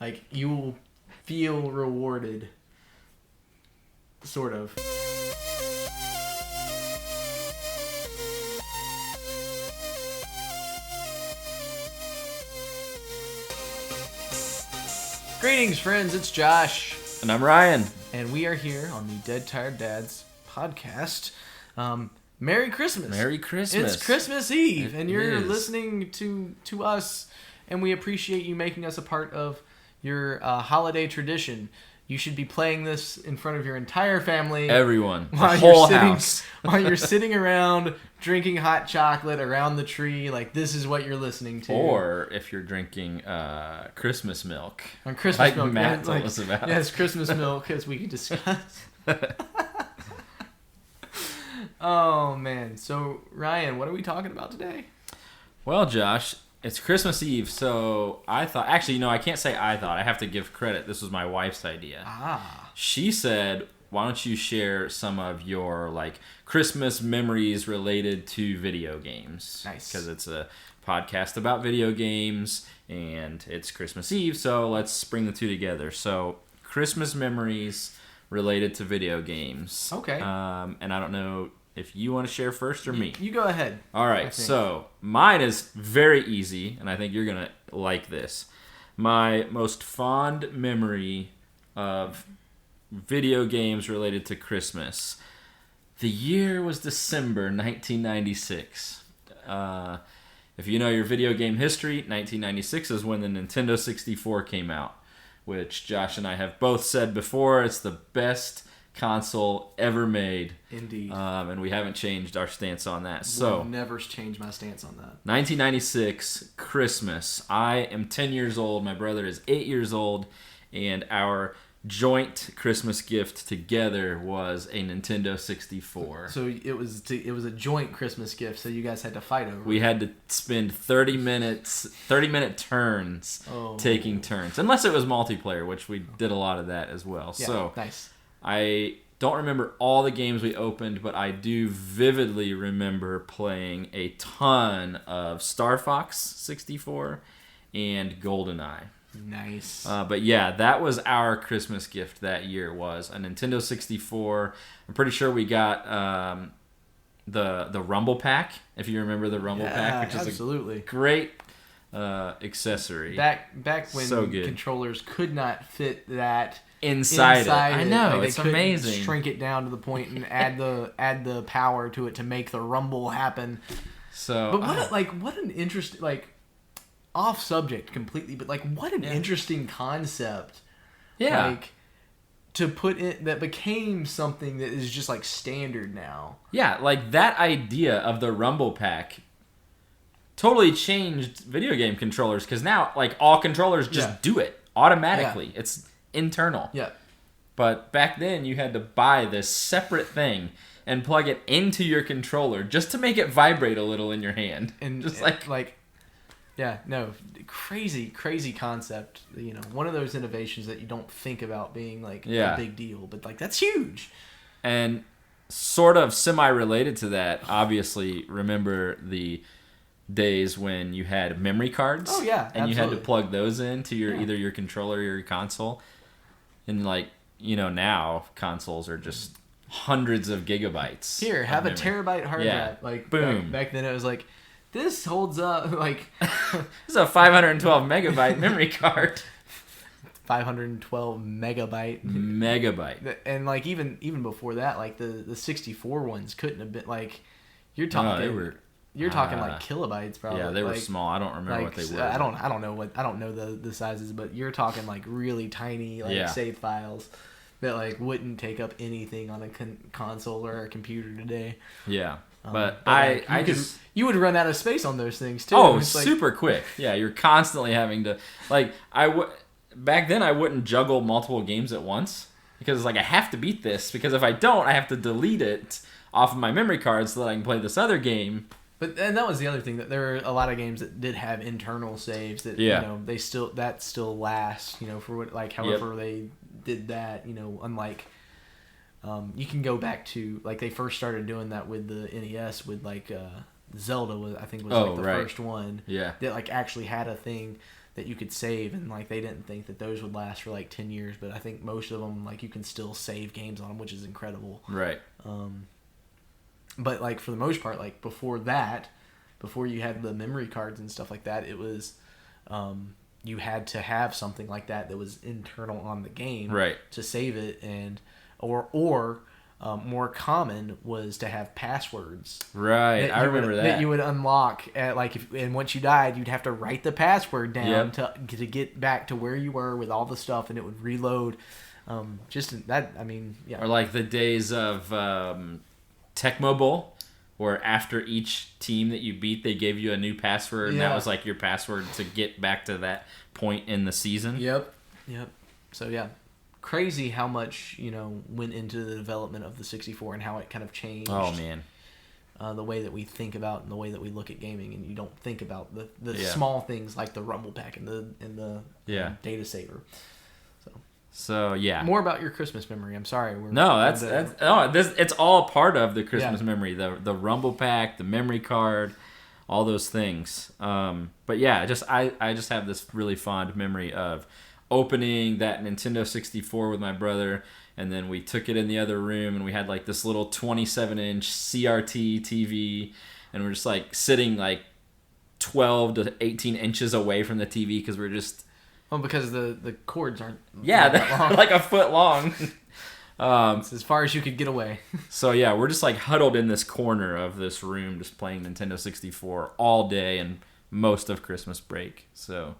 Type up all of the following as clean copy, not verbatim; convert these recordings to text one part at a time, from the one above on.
Like, you will feel rewarded, sort of. Greetings, friends. It's Josh. And I'm Ryan. And we are here on the Dead Tired Dads podcast. Merry Christmas. Merry Christmas. It's Christmas Eve, and you're is. listening to us, and we appreciate you making us a part of your holiday tradition. You should be playing this in front of your entire family. Everyone. The While whole you're house. While you're sitting around drinking hot chocolate around the tree, like, this is what you're listening to. Or if you're drinking Christmas milk. On Christmas like milk. Matt told us about. Yes, Christmas milk, as we can discuss. Oh, man. So, Ryan, what are we talking about today? Well, Josh, it's Christmas Eve, so I thought... Actually, no, I can't say I thought. I have to give credit. This was my wife's idea. She said, why don't you share some of your, like, Christmas memories related to video games? Nice. Because it's a podcast about video games, and it's Christmas Eve, so let's bring the two together. So, Christmas memories related to video games. Okay. And I don't know if you want to share first or me. You go ahead. All right, so mine is very easy, and I think you're going to like this. My most fond memory of video games related to Christmas. The year was December 1996. If you know your video game history, 1996 is when the Nintendo 64 came out, which Josh and I have both said before, it's the best console ever made. Indeed. And we haven't changed our stance on that. So, we'll never change my stance on that. 1996, Christmas. I am 10 years old. My brother is 8 years old. And our joint Christmas gift together was a Nintendo 64. So it was a joint Christmas gift, so you guys had to fight over We it. had to spend 30-minute turns taking turns. Unless it was multiplayer, which we did a lot of that as well. Yeah, so nice. I don't remember all the games we opened, but I do vividly remember playing a ton of Star Fox 64 and GoldenEye. Nice. But yeah, that was our Christmas gift that year, was a Nintendo 64. I'm pretty sure we got the Rumble Pack, if you remember the Rumble Pack, which is absolutely. a great accessory. Back when So good. controllers could not fit that Inside it. I know, like, it's they couldn't amazing. Shrink it down to the point and add the power to it to make the rumble happen. So, But what an interesting, like, off subject completely, but like what an interesting concept. Yeah. Like, to put in that became something that is just like standard now. Yeah, like that idea of the Rumble Pack totally changed video game controllers, because now like all controllers just do it automatically. Yeah. It's internal. Yeah. But back then you had to buy this separate thing and plug it into your controller just to make it vibrate a little in your hand. And just crazy concept. You know, one of those innovations that you don't think about being like a big deal, but like that's huge. And sort of semi-related to that, obviously, remember the days when you had memory cards. Oh yeah, and absolutely. you had to plug those into your either your controller or your console. And like, you know, now consoles are just hundreds of gigabytes. Here, have a terabyte hard drive. Like, boom. Back then it was like, this holds up, like... This is a 512 megabyte memory card. 512 megabyte. And like even before that, like the 64 ones couldn't have been like, you're talking talking like kilobytes probably. Yeah, they were like, small. I don't remember what they were. I don't know the sizes, but you're talking like really tiny like save files that like wouldn't take up anything on a console or a computer today. Yeah. But you would run out of space on those things too. Oh, super quick. Yeah, you're constantly having to back then I wouldn't juggle multiple games at once, because it's like I have to beat this, because if I don't, I have to delete it off of my memory card so that I can play this other game. And that was the other thing, that there were a lot of games that did have internal saves that you know they still lasts, you know, for what, like however they did that, you know, unlike you can go back to like they first started doing that with the NES with like Zelda was the first one that like actually had a thing that you could save, and like they didn't think that those would last for like 10 years, but I think most of them, like, you can still save games on them, which is incredible. Right. But like for the most part, like before you had the memory cards and stuff like that, it was you had to have something like that was internal on the game, right, to save it, and or more common was to have passwords. Right, I remember that you would unlock at and once you died, you'd have to write the password down to get back to where you were with all the stuff, and it would reload. Just that, I mean, yeah. Or like the days of Tecmo Bowl, where after each team that you beat, they gave you a new password, and that was like your password to get back to that point in the season. Yep. So yeah. Crazy how much went into the development of the 64 and how it kind of changed. Oh man, the way that we think about and the way that we look at gaming, and you don't think about the small things like the rumble pack and the data saver. So yeah. More about your Christmas memory. I'm sorry. It's all part of the Christmas memory. The rumble pack, the memory card, all those things. But yeah, I just have this really fond memory of opening that Nintendo 64 with my brother, and then we took it in the other room, and we had like this little 27-inch CRT TV, and we're just like sitting like 12 to 18 inches away from the TV because we're just... Well, because the cords aren't that long. Like a foot long. It's as far as you could get away. So yeah, we're just like huddled in this corner of this room just playing Nintendo 64 all day and most of Christmas break. So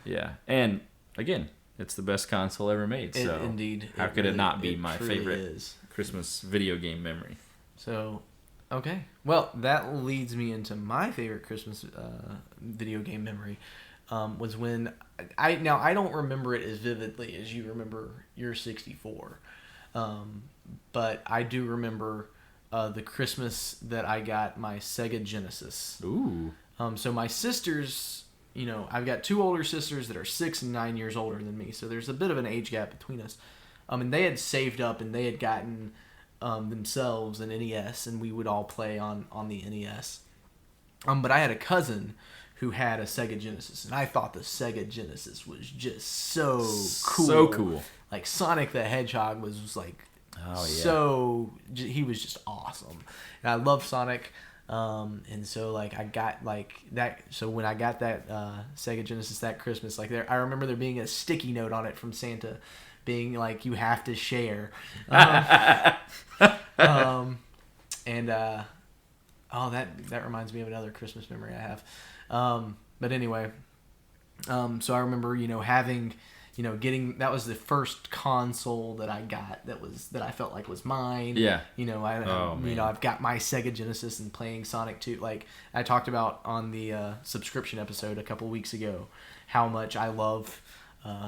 yeah, and again, it's the best console ever made. So indeed, how could it not be my favorite Christmas video game memory? So, okay. Well, that leads me into my favorite Christmas video game memory. Was when I don't remember it as vividly as you remember your 64, but I do remember the Christmas that I got my Sega Genesis. Ooh. So my sisters, I've got two older sisters that are 6 and 9 years older than me, so there's a bit of an age gap between us. And they had saved up and they had gotten themselves an NES, and we would all play on the NES. But I had a cousin who had a Sega Genesis, and I thought the Sega Genesis was just so cool. So cool. Like Sonic the Hedgehog was like, he was just awesome. And I love Sonic, and so like I got like that. So when I got that Sega Genesis that Christmas, like I remember there being a sticky note on it from Santa, being like, you have to share. That reminds me of another Christmas memory I have. But anyway, so I remember, having, getting, that was the first console that I got that I felt like was mine. Yeah. I've got my Sega Genesis and playing Sonic 2. Like I talked about on the subscription episode a couple weeks ago, how much I love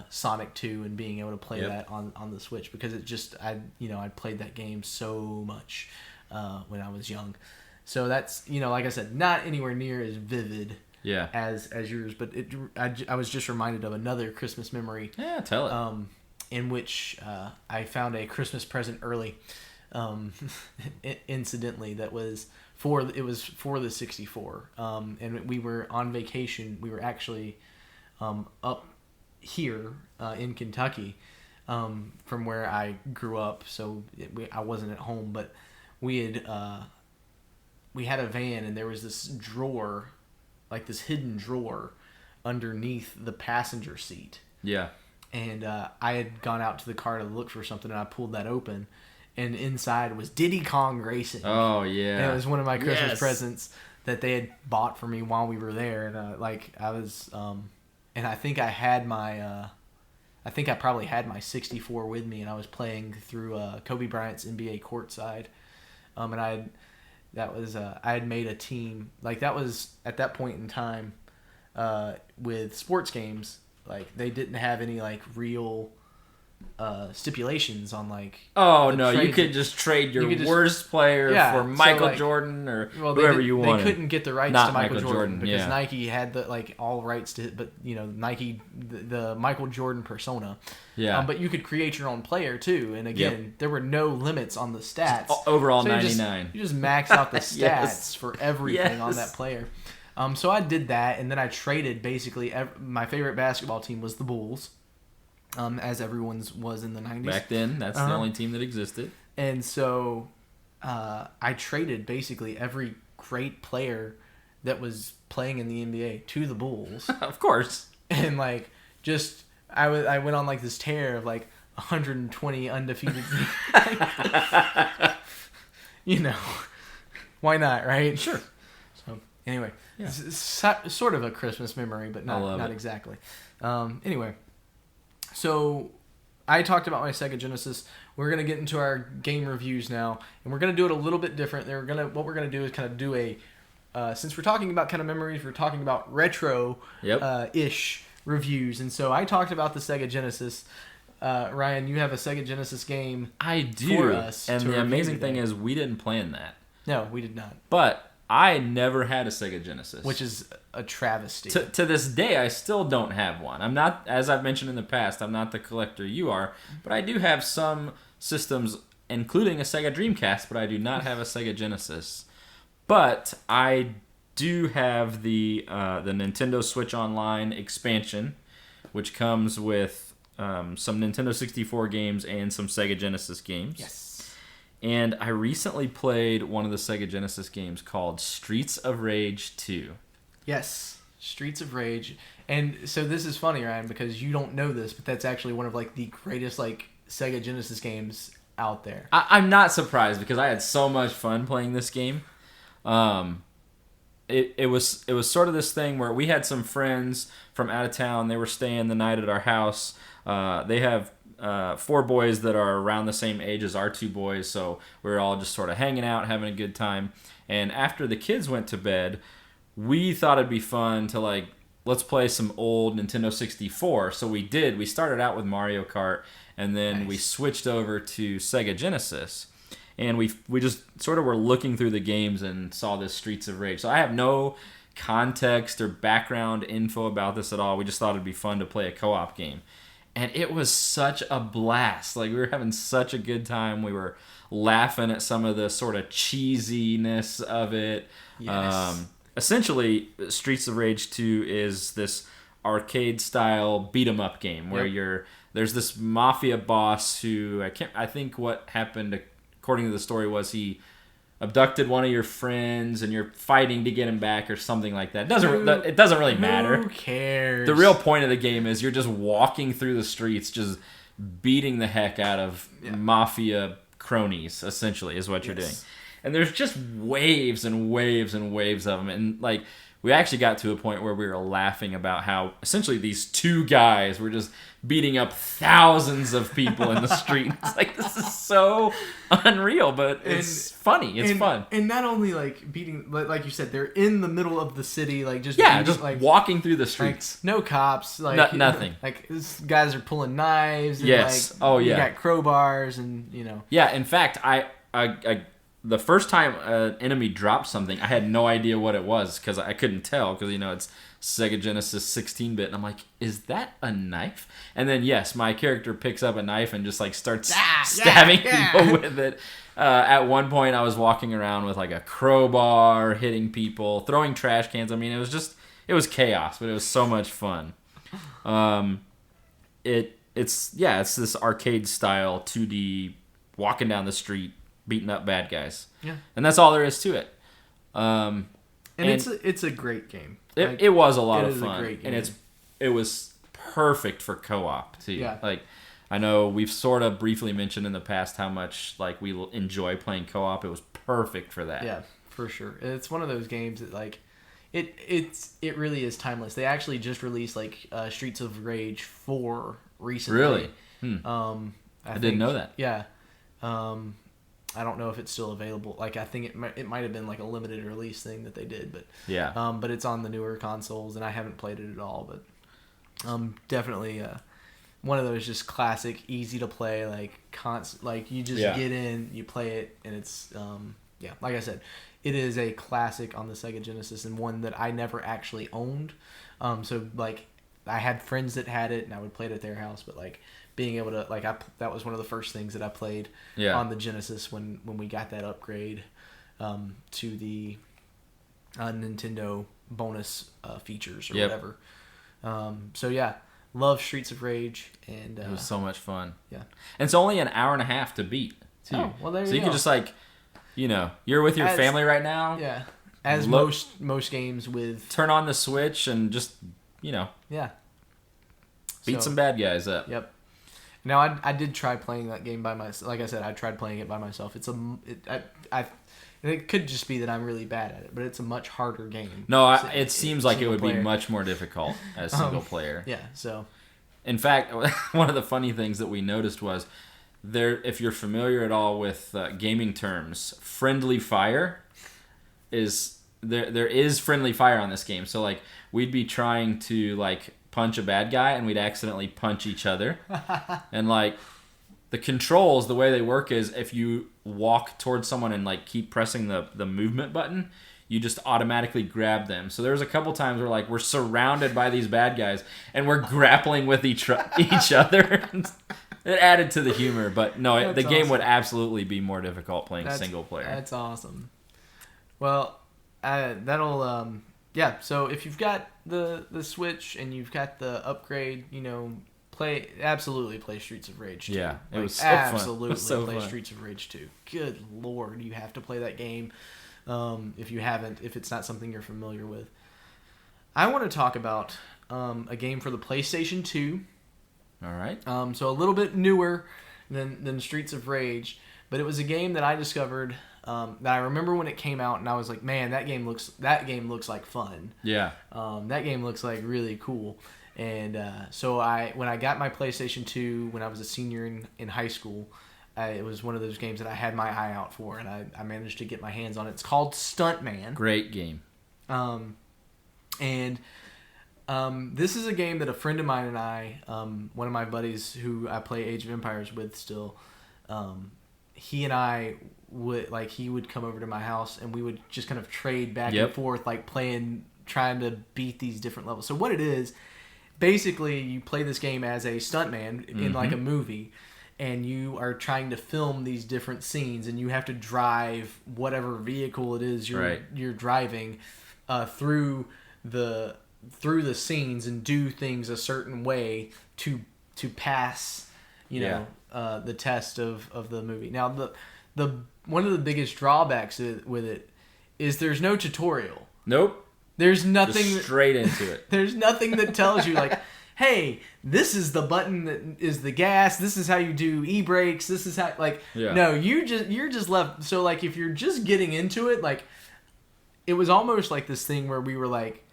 Sonic 2 and being able to play that on the Switch, because it just, I played that game so much when I was young. So that's, like I said, not anywhere near as vivid as yours, but I was just reminded of another Christmas memory. Yeah, tell it. In which I found a Christmas present early, incidentally, that was for the 64. And we were on vacation. We were actually up here in Kentucky, from where I grew up. So I wasn't at home, but we had a van, and there was this drawer, like this hidden drawer underneath the passenger seat. Yeah. And I had gone out to the car to look for something, and I pulled that open, and inside was Diddy Kong Racing. Oh, yeah. And it was one of my Christmas presents that they had bought for me while we were there. And I was, and I think I had I probably had my 64 with me, and I was playing through Kobe Bryant's NBA Courtside. And I had made a team, like that was at that point in time, with sports games, like they didn't have any like real stipulations on like. Oh no! You could just trade your worst player for Michael Jordan or whoever you wanted. They couldn't get the rights to Michael Jordan because Nike had the all rights to, but Nike the Michael Jordan persona. Yeah. But you could create your own player too, and again, there were no limits on the stats. Overall, so 99. You just max out the stats for everything on that player. So I did that, and then I traded basically. My favorite basketball team was the Bulls, as everyone's was in the 90s. Back then, that's the only team that existed. And so I traded basically every great player that was playing in the NBA to the Bulls. Of course. And like just I went on like this tear of like 120 undefeated. You know, why not, right? Sure. So anyway, yeah. Sort of a Christmas memory, but not exactly. Anyway, so I talked about my Sega Genesis. We're gonna get into our game reviews now, and we're gonna do it a little bit different. What we're gonna do is kind of do a since we're talking about kind of memories, we're talking about retro ish reviews, and so I talked about the Sega Genesis. Ryan, you have a Sega Genesis game. I do. For us, and the amazing thing is, we didn't plan that. No, we did not. But I never had a Sega Genesis, which is a travesty. To this day, I still don't have one. I'm not, as I've mentioned in the past, I'm not the collector you are, but I do have some systems, including a Sega Dreamcast, but I do not have a Sega Genesis. But I do have the Nintendo Switch Online expansion, which comes with some Nintendo 64 games and some Sega Genesis games. Yes. And I recently played one of the Sega Genesis games called Streets of Rage 2. Yes, Streets of Rage. And so this is funny, Ryan, because you don't know this, but that's actually one of like the greatest like Sega Genesis games out there. I'm not surprised because I had so much fun playing this game. It was sort of this thing where we had some friends from out of town. They were staying the night at our house. They have 4 boys that are around the same age as our 2 boys, so we were all just sort of hanging out, having a good time. And after the kids went to bed, we thought it'd be fun to like, let's play some old Nintendo 64. So we did. We started out with Mario Kart, and then we switched over to Sega Genesis. And we just sort of were looking through the games and saw this Streets of Rage. So I have no context or background info about this at all. We just thought it'd be fun to play a co-op game. And it was such a blast. Like, we were having such a good time. We were laughing at some of the sort of cheesiness of it. Yes. Essentially, Streets of Rage 2 is this arcade-style beat-em-up game where there's this mafia boss who, I think what happened, according to the story, was he abducted one of your friends and you're fighting to get him back or something like that. It doesn't really matter. Who cares? The real point of the game is you're just walking through the streets, just beating the heck out of mafia cronies, essentially, is what you're doing. And there's just waves and waves and waves of them. And, like, we actually got to a point where we were laughing about how, essentially, these 2 guys were just beating up thousands of people in the street. It's like, this is so unreal, but it's funny. It's fun. And not only, like, beating, like you said, they're in the middle of the city, like, just like walking through the streets. Like, no cops. Like, nothing. Like, these guys are pulling knives. And, yes. Like, you got crowbars and, you know. Yeah, in fact, I the first time an enemy dropped something, I had no idea what it was because I couldn't tell because, you know, it's Sega Genesis 16-bit. And I'm like, is that a knife? And then, yes, my character picks up a knife and just, like, starts stabbing people with it. At one point, I was walking around with, like, a crowbar, hitting people, throwing trash cans. I mean, it was chaos, but it was so much fun. It's this arcade-style 2D walking down the street, beating up bad guys. Yeah. And that's all there is to it. And it's a great game. It was a lot of fun. A great game. And it was perfect for co-op too. Yeah. Like, I know we've sort of briefly mentioned in the past how much like we enjoy playing co-op. It was perfect for that. Yeah, for sure. It's one of those games that like it really is timeless. They actually just released like Streets of Rage 4 recently. Really? I didn't know that. Yeah. I don't know if it's still available. Like, I think it might have been like a limited release thing that they did, but but it's on the newer consoles, and I haven't played it at all. But definitely one of those just classic, easy to play, like like you just get in, you play it, and it's like I said, it is a classic on the Sega Genesis and one that I never actually owned. So like I had friends that had it, and I would play it at their house, but like being able to like that was one of the first things that I played on the Genesis when we got that upgrade to the Nintendo bonus features or whatever. So yeah, love Streets of Rage, and it was so much fun. Yeah, and it's only an hour and a half to beat too. Oh, well, there you go. Can just like, you're with your family right now. Yeah, as most games with turn on the Switch and just beat some bad guys up. Yep. Now I did try playing that game by myself. Like I said, I tried playing it by myself. It could just be that I'm really bad at it, but it's a much harder game. No, it seems like it would be much more difficult as single player. Yeah, so. In fact, one of the funny things that we noticed was, if you're familiar at all with gaming terms, friendly fire is... There is friendly fire on this game. So, like, we'd be trying to, like, punch a bad guy, and we'd accidentally punch each other. And, like... The controls, the way they work is if you walk towards someone and like keep pressing the movement button, you just automatically grab them. So there's a couple times where like we're surrounded by these bad guys and we're grappling with each other. It added to the humor, but no, the game would absolutely be more difficult playing single player. That's awesome. Well, that'll So if you've got the Switch and you've got the upgrade, absolutely play Streets of Rage 2. Yeah, it was so absolutely fun. Play Streets of Rage 2. Good Lord, you have to play that game if you haven't, if it's not something you're familiar with. I want to talk about a game for the PlayStation 2. All right. So a little bit newer than Streets of Rage, but it was a game that I discovered that I remember when it came out, and I was like, man, that game looks like fun. Yeah. That game looks like really cool. And so when I got my PlayStation 2 when I was a senior in high school, it was one of those games that I had my eye out for, and I managed to get my hands on it. It's called Stuntman. Great game. This is a game that a friend of mine and I, one of my buddies who I play Age of Empires with still, he and I he would come over to my house and we would just kind of trade back and forth, like trying to beat these different levels. So what it is, basically you play this game as a stuntman in like a movie, and you are trying to film these different scenes, and you have to drive whatever vehicle it is you're driving through the scenes and do things a certain way to pass the test of the movie. Now the one of the biggest drawbacks with it is there's no tutorial. Nope. There's nothing just straight into it. There's nothing that tells you like, hey, this is the button that is the gas. This is how you do e-brakes. This is how no, you're just left. So like if you're just getting into it, like it was almost like this thing where we were like,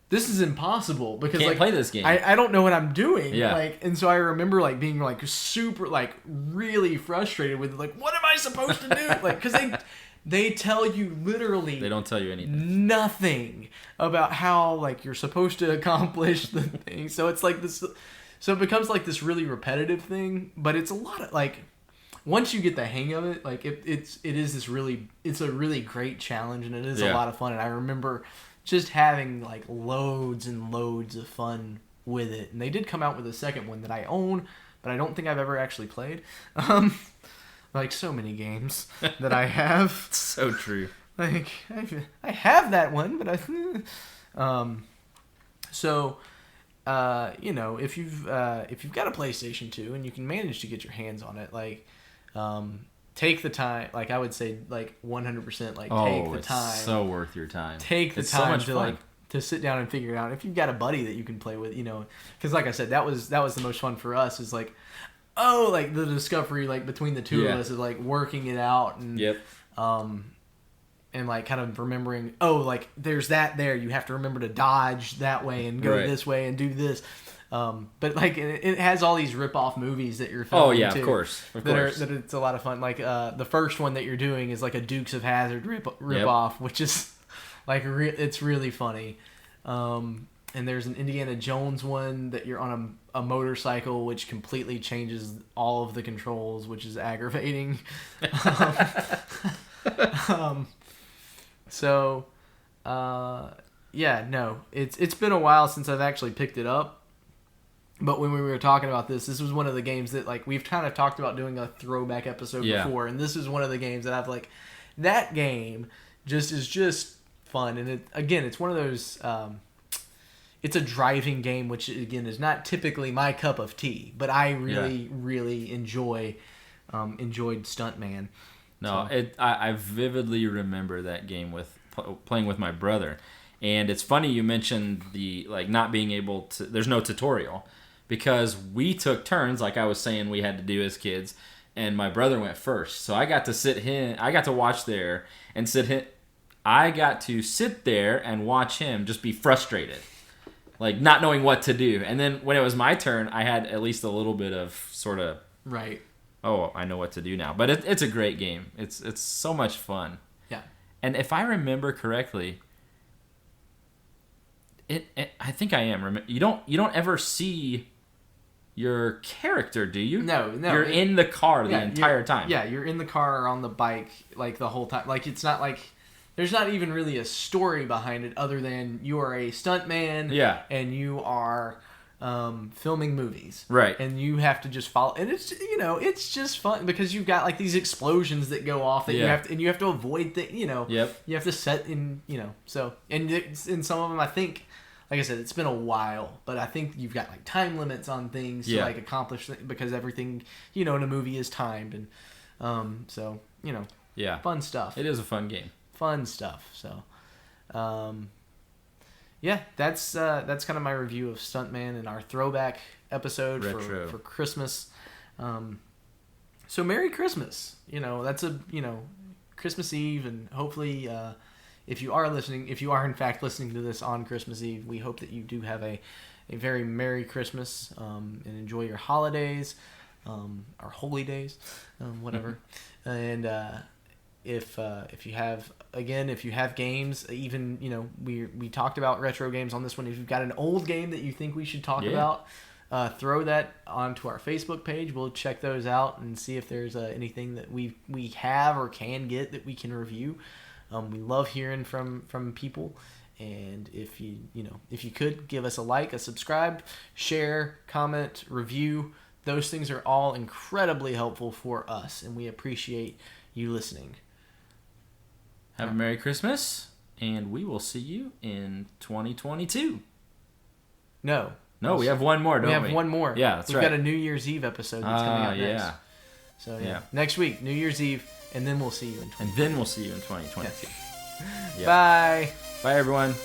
this is impossible because can't play this game. I don't know what I'm doing. Yeah. And so I remember like being like super like really frustrated with like, what am I supposed to do? Like because they tell you literally... They don't tell you anything. Nothing about how, like, you're supposed to accomplish the thing. So it's like this... So it becomes, like, this really repetitive thing. But it's a lot of, like... Once you get the hang of it, like, it is this really... It's a really great challenge, and it is a lot of fun. And I remember just having, like, loads and loads of fun with it. And they did come out with a second one that I own, but I don't think I've ever actually played. Like so many games that I have. So true. Like I have that one, but if you've got a PlayStation 2 and you can manage to get your hands on it, like take the time. Like I would say, like 100%. Like take the time. It's so worth your time. Take the time to sit down and figure it out. If you've got a buddy that you can play with, because like I said, that was the most fun for us. Is like. Oh, like the discovery, like between the two of us, is like working it out and and like kind of remembering. Oh, like there's that there. You have to remember to dodge that way and go this way and do this. But like it has all these rip-off movies that you're filming. Oh yeah, too, of course. That it's a lot of fun. Like the first one that you're doing is like a Dukes of Hazzard rip-off, which is like it's really funny. And there's an Indiana Jones one that you're on a motorcycle, which completely changes all of the controls, which is aggravating. It's been a while since I've actually picked it up. But when we were talking about this was one of the games that like we've kind of talked about doing a throwback episode before, and this is one of the games that I've like that game is just fun. And it's one of those. It's a driving game, which again is not typically my cup of tea, but I really enjoyed Stuntman. No, so. I vividly remember that game with playing with my brother, and it's funny you mentioned the not being able to. There's no tutorial because we took turns, like I was saying we had to do as kids, and my brother went first, so I got to watch there and I got to sit there and watch him just be frustrated. Not knowing what to do. And then when it was my turn, I had at least a little bit of sort of... Right. Oh, I know what to do now. But it's a great game. It's so much fun. Yeah. And if I remember correctly, I think I am. You don't ever see your character, do you? No. You're in the car the entire time. Yeah, you're in the car or on the bike the whole time. It's not like... There's not even really a story behind it other than you are a stuntman and you are filming movies. Right. And you have to just follow. And it's just fun because you've got these explosions that go off that you have to avoid Yep. You have to set in, so, and in some of them, I think, like I said, it's been a while, but I think you've got time limits on things to accomplish because everything, in a movie is timed. And so, fun stuff. It is a fun game. Fun stuff. So, that's kind of my review of Stuntman and our throwback episode for Christmas. So Merry Christmas. That's a Christmas Eve, and hopefully, if you are in fact listening to this on Christmas Eve, we hope that you do have a very Merry Christmas and enjoy your holidays, or holy days, whatever, and. If you have games, even we talked about retro games on this one. If you've got an old game that you think we should talk about, throw that onto our Facebook page. We'll check those out and see if there's anything that we have or can get that we can review. We love hearing from people, and if you could give us a like, a subscribe, share, comment, review, those things are all incredibly helpful for us, and we appreciate you listening. Have a Merry Christmas, and we will see you in 2022. No, we have one more, don't we? We have one more. Yeah, that's right. We've got a New Year's Eve episode that's coming out next. So, next week, New Year's Eve, and then we'll see you in 2022. And then we'll see you in 2022. Yeah. Bye. Bye, everyone.